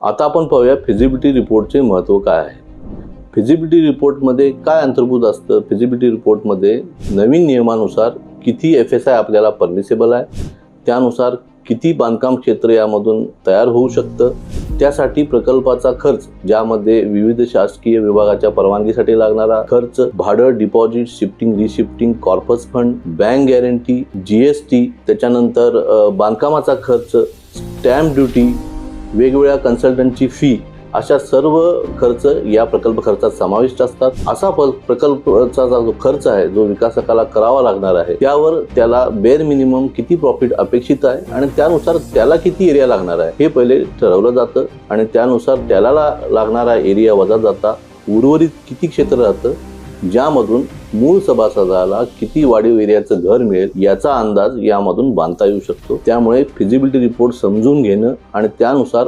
आता आपण पाहूया फिजिबिलिटी रिपोर्टचे महत्त्व काय आहे. फिजिबिलिटी रिपोर्टमध्ये काय अंतर्भूत असतं. फिजिबिलिटी रिपोर्टमध्ये नवीन नियमानुसार किती FSI आपल्याला परमिसेबल आहे, त्यानुसार किती बांधकाम क्षेत्र यामधून तयार होऊ शकतं, त्यासाठी प्रकल्पाचा खर्च ज्यामध्ये विविध शासकीय विभागाच्या परवानगीसाठी लागणारा खर्च, भाडं, deposit, shifting, reshifting, corpus fund, bank guarantee, GST, त्याच्यानंतर बांधकामाचा खर्च, स्टॅम्प ड्युटी, वेगवेगळ्या कन्सल्टंटची फी, अशा सर्व खर्च या प्रकल्प खर्चात समाविष्ट असतात. असा प्रकल्पाचा जो खर्च आहे जो विकासकाला करावा लागणार आहे त्यावर त्याला बेअर मिनिमम किती प्रॉफिट अपेक्षित आहे आणि त्यानुसार त्याला किती एरिया लागणार आहे हे पहिले ठरवलं जातं आणि त्यानुसार त्याला लागणारा एरिया वजा जाता उर्वरित किती क्षेत्र राहतं, ज्यामधून मूळ सभासदाला किती वाढीव एरियाचं घर मिळेल याचा अंदाज यामधून बांधता येऊ शकतो. त्यामुळे फिजिबिलिटी रिपोर्ट समजून घेणं आणि त्यानुसार